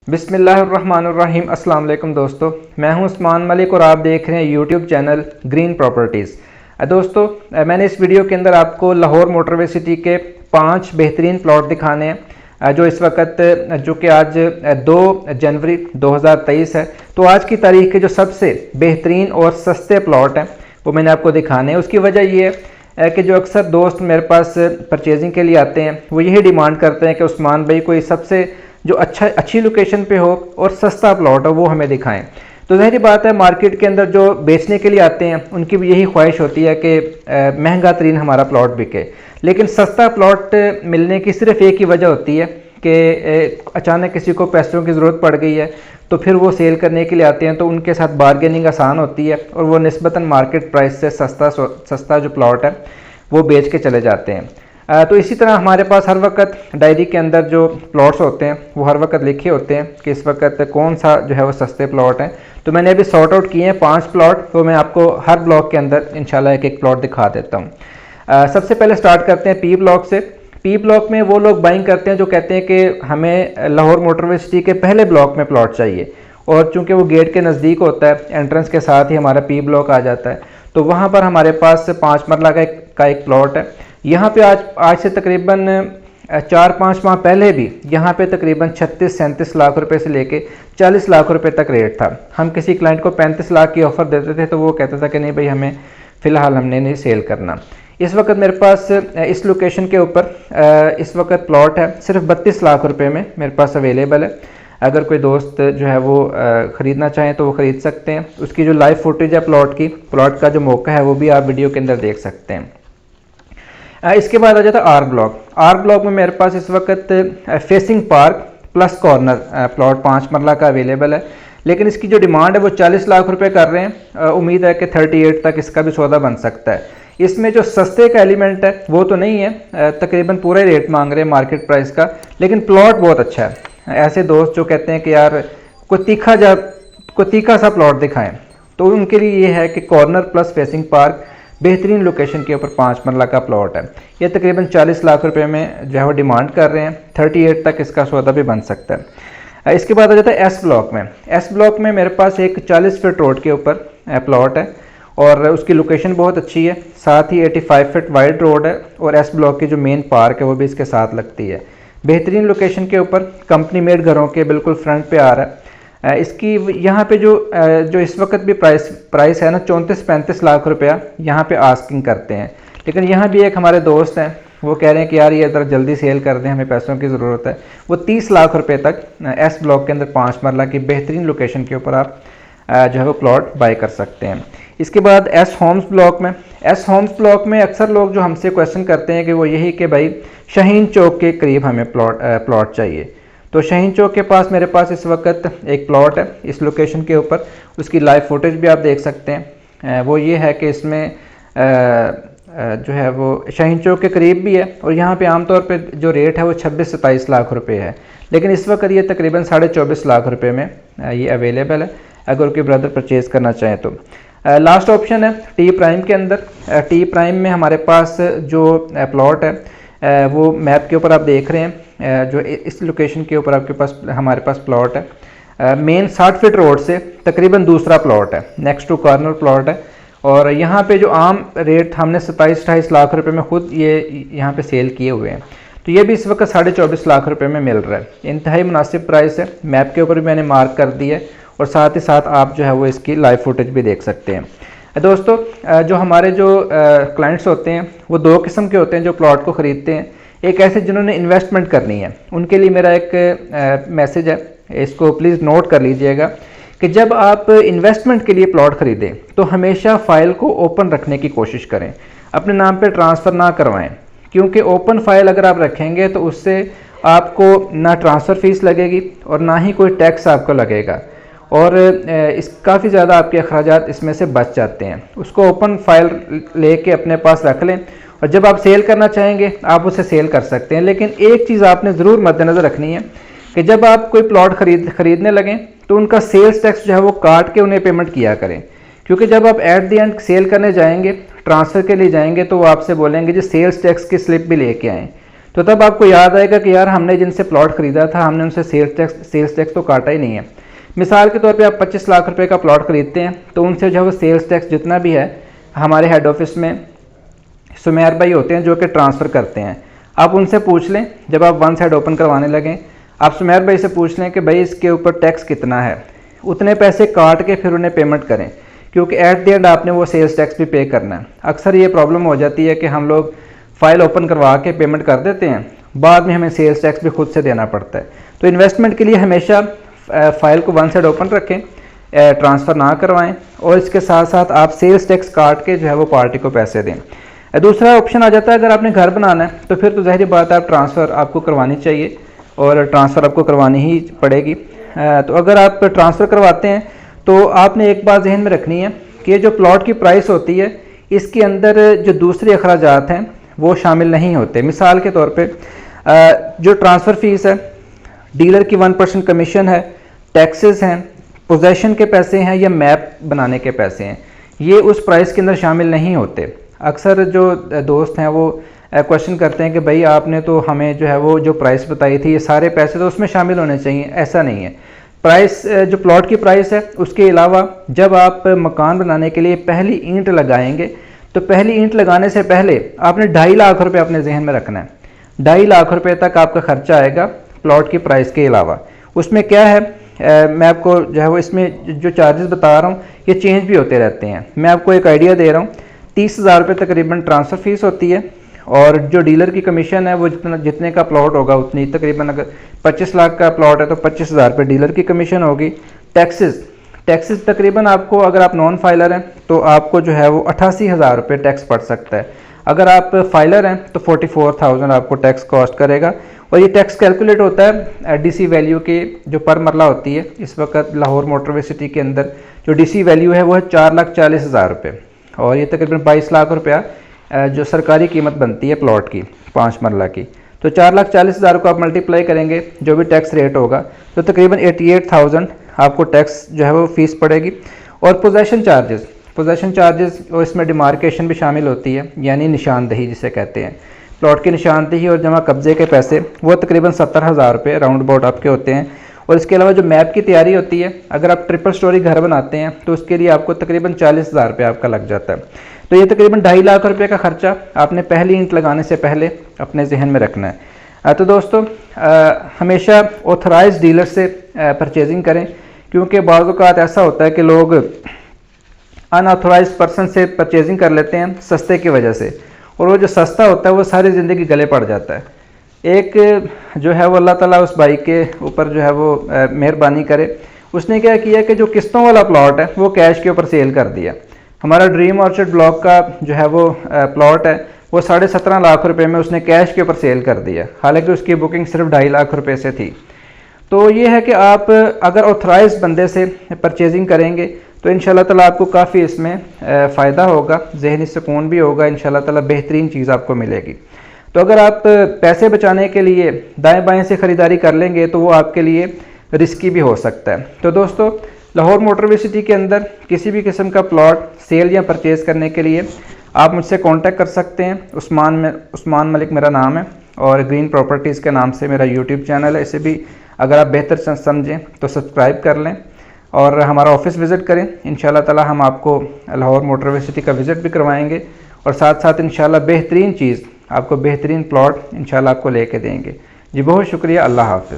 बिस्मिल्लाहिर्रहमानिर्रहीम। अस्सलाम वालेकुम दोस्तों, मैं हूं उस्मान मलिक और आप देख रहे हैं यूट्यूब चैनल ग्रीन प्रॉपर्टीज़। दोस्तों, मैंने इस वीडियो के अंदर आपको लाहौर मोटरवे सिटी के 5 बेहतरीन प्लॉट दिखाने हैं जो इस वक्त जो कि आज 2 जनवरी 2023 है। तो आज की तारीख के जो सबसे बेहतरीन और सस्ते प्लॉट हैं वो मैंने आपको दिखाने हैं। उसकी वजह ये है कि जो अक्सर दोस्त मेरे पास परचेजिंग के लिए आते हैं वो यही डिमांड करते हैं कि उस्मान भाई कोई सबसे जो अच्छी लोकेशन पे हो और सस्ता प्लॉट हो वो हमें दिखाएं। तो ज़ाहिर बात है, मार्केट के अंदर जो बेचने के लिए आते हैं उनकी भी यही ख्वाहिश होती है कि महंगा तरीन हमारा प्लॉट बिके, लेकिन सस्ता प्लॉट मिलने की सिर्फ एक ही वजह होती है कि अचानक किसी को पैसों की ज़रूरत पड़ गई है तो फिर वो सेल करने के लिए आते हैं, तो उनके साथ बारगेनिंग आसान होती है और वो निस्बतन मार्केट प्राइस से सस्ता जो प्लॉट है वो बेच के चले जाते हैं। तो इसी तरह हमारे पास हर वक्त डायरी के अंदर जो प्लॉट्स होते हैं वो हर वक्त लिखे होते हैं कि इस वक्त कौन सा जो है वो सस्ते प्लॉट हैं। तो मैंने अभी सॉर्ट आउट किए हैं 5 प्लॉट, तो मैं आपको हर ब्लॉक के अंदर इंशाल्लाह एक प्लॉट दिखा देता हूँ। सबसे पहले स्टार्ट करते हैं पी ब्लॉक से। पी ब्लॉक में वो लोग बाइंग करते हैं जो कहते हैं कि हमें लाहौर मोटरवे सिटी के पहले ब्लॉक में प्लॉट चाहिए, और चूँकि वो गेट के नज़दीक होता है, एंट्रेंस के साथ ही हमारा पी ब्लॉक आ जाता है, तो वहाँ पर हमारे पास 5 मरला का एक प्लॉट है। यहाँ पे आज से तकरीबन 4-5 माह पहले भी यहाँ पे तकरीबन 36-37 लाख रुपए से लेके 40 लाख रुपए तक रेट था। हम किसी क्लाइंट को 35 लाख की ऑफ़र देते थे तो वो कहता था कि नहीं भाई, हमें फ़िलहाल हमने नहीं सेल करना। इस वक्त मेरे पास इस लोकेशन के ऊपर इस वक्त प्लॉट है सिर्फ 32 लाख रुपये में मेरे पास अवेलेबल है। अगर कोई दोस्त जो है वो ख़रीदना चाहें तो वो ख़रीद सकते हैं। उसकी जो लाइव फुटेज है प्लॉट का जो मौका है वो भी आप वीडियो के अंदर देख सकते हैं। इसके बाद आ जाता है आर ब्लॉक। आर ब्लॉक में मेरे पास इस वक्त facing park plus corner plot 5 मरला का अवेलेबल है, लेकिन इसकी जो डिमांड है वो 40 लाख रुपए कर रहे हैं। उम्मीद है कि 38 तक इसका भी सौदा बन सकता है। इसमें जो सस्ते का एलिमेंट है वो तो नहीं है, तकरीबन पूरा ही रेट मांग रहे हैं मार्केट प्राइस का, लेकिन प्लॉट बहुत अच्छा है। ऐसे दोस्त जो कहते हैं कि यार कोई तीखा सा प्लॉट दिखाएं, तो उनके लिए ये है कि कॉर्नर प्लस फेसिंग पार्क बेहतरीन लोकेशन के ऊपर 5 मरला का प्लॉट है। ये तकरीबन 40 लाख रुपए में जो है वो डिमांड कर रहे हैं, 38 तक इसका सौदा भी बन सकता है। इसके बाद आ जाता है एस ब्लॉक में। एस ब्लॉक में मेरे पास एक 40 फीट रोड के ऊपर प्लॉट है और उसकी लोकेशन बहुत अच्छी है, साथ ही 85 फीट वाइड रोड है और एस ब्लॉक की जो मेन पार्क है वो भी इसके साथ लगती है। बेहतरीन लोकेशन के ऊपर कंपनी मेड घरों के बिल्कुल फ्रंट पे आ रहा है। इसकी यहाँ पे जो इस वक्त भी प्राइस है ना 34-35 लाख रुपया यहाँ पे आस्किंग करते हैं, लेकिन यहाँ भी एक हमारे दोस्त हैं वो कह रहे हैं कि यार ये इधर जल्दी सेल कर दें, हमें पैसों की ज़रूरत है। वो 30 लाख रुपए तक एस ब्लॉक के अंदर 5 मरला की बेहतरीन लोकेशन के ऊपर आप जो है वो प्लॉट बाय कर सकते हैं। इसके बाद एस होम्स ब्लॉक में। एस होम्स ब्लॉक में अक्सर लोग जो हमसे क्वेश्चन करते हैं कि वो यही कि भाई शाहीन चौक के करीब हमें प्लॉट चाहिए। तो शाहीन चौक के पास मेरे पास इस वक्त एक प्लॉट है इस लोकेशन के ऊपर, उसकी लाइव फुटेज भी आप देख सकते हैं। वो ये है कि इसमें जो है वो शाहीन चौक के करीब भी है और यहाँ पे आमतौर पे जो रेट है वो 26-27 लाख रुपए है, लेकिन इस वक्त ये तकरीबन 24.5 लाख रुपए में ये अवेलेबल है अगर कोई ब्रदर परचेज़ करना चाहें तो। लास्ट ऑप्शन है टी प्राइम के अंदर। टी प्राइम में हमारे पास जो प्लॉट है वो मैप के ऊपर आप देख रहे हैं, जो इस लोकेशन के ऊपर हमारे पास प्लॉट है मेन 60 फीट रोड से तकरीबन दूसरा प्लॉट है, नेक्स्ट टू कॉर्नर प्लॉट है। और यहाँ पे जो आम रेट हमने 27-28 लाख रुपए में खुद ये यहाँ पे सेल किए हुए हैं, तो ये भी इस वक्त 24.5 लाख रुपए में मिल रहा है। इंतहाई मुनासिब प्राइस है, मैप के ऊपर भी मैंने मार्क कर दी है और साथ ही साथ आप जो है वो इसकी लाइव फुटेज भी देख सकते हैं। दोस्तों, जो हमारे जो क्लाइंट्स होते हैं वो 2 किस्म के होते हैं जो प्लॉट को ख़रीदते हैं। एक ऐसे जिन्होंने इन्वेस्टमेंट करनी है, उनके लिए मेरा एक मैसेज है, इसको प्लीज़ नोट कर लीजिएगा कि जब आप इन्वेस्टमेंट के लिए प्लॉट ख़रीदें तो हमेशा फ़ाइल को ओपन रखने की कोशिश करें, अपने नाम पे ट्रांसफ़र ना करवाएं, क्योंकि ओपन फाइल अगर आप रखेंगे तो उससे आपको ना ट्रांसफ़र फ़ीस लगेगी और ना ही कोई टैक्स आपको लगेगा और इस काफ़ी ज़्यादा आपके अखराजात इसमें से बच जाते हैं। उसको ओपन फाइल लेके अपने पास रख लें और जब आप सेल करना चाहेंगे आप उसे सेल कर सकते हैं। लेकिन एक चीज़ आपने ज़रूर मद्देनज़र रखनी है कि जब आप कोई प्लॉट खरीदने लगें तो उनका सेल्स टैक्स जो है वो काट के उन्हें पेमेंट किया करें, क्योंकि जब आप एट द एंड सेल करने जाएंगे, ट्रांसफ़र के लिए जाएंगे, तो वो आपसे बोलेंगे जी सेल्स टैक्स की स्लिप भी लेके आएँ। तो तब आपको याद आएगा कि यार हमने जिनसे प्लॉट ख़रीदा था हमने उनसे सेल्स टैक्स तो काटा ही नहीं है। मिसाल के तौर पे आप 25 लाख रुपए का प्लॉट ख़रीदते हैं तो उनसे जो है वो सेल्स टैक्स जितना भी है हमारे हेड ऑफिस में सुमेर भाई होते हैं जो कि ट्रांसफ़र करते हैं। आप उनसे पूछ लें, जब आप वन साइड ओपन करवाने लगें आप सुमेर भाई से पूछ लें कि भाई इसके ऊपर टैक्स कितना है, उतने पैसे काट के फिर उन्हें पेमेंट करें, क्योंकि एट द एंड आपने वो सेल्स टैक्स भी पे करना है। अक्सर ये प्रॉब्लम हो जाती है कि हम लोग फ़ाइल ओपन करवा के पेमेंट कर देते हैं, बाद में हमें सेल्स टैक्स भी खुद से देना पड़ता है। तो इन्वेस्टमेंट के लिए हमेशा फ़ाइल को वन साइड ओपन रखें, ट्रांसफ़र ना करवाएं और इसके साथ साथ आप सेल्स टैक्स काट के जो है वो पार्टी को पैसे दें। दूसरा ऑप्शन आ जाता है, अगर आपने घर बनाना है तो फिर तो ज़ाहिर बात है आप ट्रांसफ़र आपको करवानी चाहिए और ट्रांसफ़र आपको करवानी ही पड़ेगी। तो अगर आप ट्रांसफ़र करवाते हैं तो आपने एक बात जहन में रखनी है कि जो प्लॉट की प्राइस होती है इसके अंदर जो दूसरे अखराजात हैं वो शामिल नहीं होते। मिसाल के तौर पे जो ट्रांसफ़र फ़ीस है, डीलर की 1% कमीशन है, टैक्सेस हैं, पोजेसन के पैसे हैं या मैप बनाने के पैसे हैं, ये उस प्राइस के अंदर शामिल नहीं होते। अक्सर जो दोस्त हैं वो क्वेश्चन करते हैं कि भाई आपने तो हमें जो है वो जो प्राइस बताई थी ये सारे पैसे तो उसमें शामिल होने चाहिए। ऐसा नहीं है। प्राइस जो प्लॉट की प्राइस है उसके अलावा जब आप मकान बनाने के लिए पहली ईंट लगाएंगे तो पहली ईंट लगाने से पहले आपने 2.5 लाख रुपए अपने जहन में रखना है। 2.5 लाख रुपए तक आपका खर्चा आएगा प्लॉट की प्राइस के अलावा। उसमें क्या है, मैं आपको जो है वो इसमें जो चार्जेस बता रहा हूँ ये चेंज भी होते रहते हैं। मैं आपको एक आइडिया दे रहा हूँ, 30,000 रुपये तकरीबन ट्रांसफ़र फ़ीस होती है और जो डीलर की कमीशन है वो जितने का प्लॉट होगा उतनी, तकरीबन अगर 25 लाख का प्लॉट है तो 25,000 रुपये डीलर की कमीशन होगी। टैक्सेस तकरीबन आपको, अगर आप नॉन फाइलर हैं तो आपको जो है वो 88,000 रुपये टैक्स पड़ सकता है। अगर आप फाइलर हैं तो 44,000 आपको टैक्स कॉस्ट करेगा। और ये टैक्स कैलकुलेट होता है डीसी वैल्यू की जो पर मरला होती है। इस वक्त लाहौर मोटरवे सिटी के अंदर जो डीसी वैल्यू है वो है 4,40,000 रुपये और ये तकरीबन 22 लाख रुपया जो सरकारी कीमत बनती है प्लॉट की 5 मरला की। तो 4,40,000 को आप मल्टीप्लाई करेंगे जो भी टैक्स रेट होगा तो तकरीबन 88,000 आपको टैक्स जो है वो फ़ीस पड़ेगी। और पोजेसन चार्जेस और इसमें डिमार्केशन भी शामिल होती है, यानी निशानदही जिसे कहते हैं। प्लॉट की निशानदही और जमा कब्जे के पैसे वो तकरीबन 70,000 रुपये राउंड अबाउट आपके होते हैं। और इसके अलावा जो मैप की तैयारी होती है, अगर आप ट्रिपल स्टोरी घर बनाते हैं तो उसके लिए आपको तकरीबन 40,000 रुपये आपका लग जाता है। तो ये तकरीबन 2.5 लाख रुपये का खर्चा आपने पहली ईंट लगाने से पहले अपने जहन में रखना है। तो दोस्तों हमेशा ऑथराइज डीलर से परचेजिंग करें, क्योंकि बाज़ औक़ात ऐसा होता है कि लोग अनऑथराइज पर्सन से परचेजिंग कर लेते हैं सस्ते की वजह से, और वो जो सस्ता होता है वो सारी ज़िंदगी गले पड़ जाता है। एक जो है वो अल्लाह ताला उस भाई के ऊपर जो है वो मेहरबानी करे, उसने क्या किया कि जो किस्तों वाला प्लॉट है वो कैश के ऊपर सेल कर दिया। हमारा ड्रीम ऑर्चर्ड ब्लॉक का जो है वो प्लॉट है वो 17.5 लाख रुपए में उसने कैश के ऊपर सेल कर दिया, हालांकि उसकी बुकिंग सिर्फ 2.5 लाख रुपए से थी। तो ये है कि आप अगर ऑथराइज बंदे से परचेजिंग करेंगे तो इंशाल्लाह ताला आपको काफ़ी इसमें फ़ायदा होगा, जहनी सुकून भी होगा, इंशाल्लाह ताला बेहतरीन चीज़ आपको मिलेगी। तो अगर आप पैसे बचाने के लिए दाएं बाएं से ख़रीदारी कर लेंगे तो वो आपके लिए रिस्की भी हो सकता है। तो दोस्तों लाहौर मोटरवे सिटी के अंदर किसी भी किस्म का प्लॉट सेल या परचेज़ करने के लिए आप मुझसे कांटेक्ट कर सकते हैं। उस्मान मलिक मेरा नाम है और ग्रीन प्रॉपर्टीज़ के नाम से मेरा यूट्यूब चैनल है। इसे भी अगर आप बेहतर समझें तो सब्सक्राइब कर लें और हमारा ऑफिस विज़िट करें। इंशाल्लाह ताला हम आपको लाहौर मोटरवे सिटी का विज़िट भी करवाएंगे और साथ साथ इंशाल्लाह बेहतरीन चीज़ आपको, बेहतरीन प्लॉट इंशाल्लाह आपको लेके देंगे। जी बहुत शुक्रिया, अल्लाह हाफ़िज़।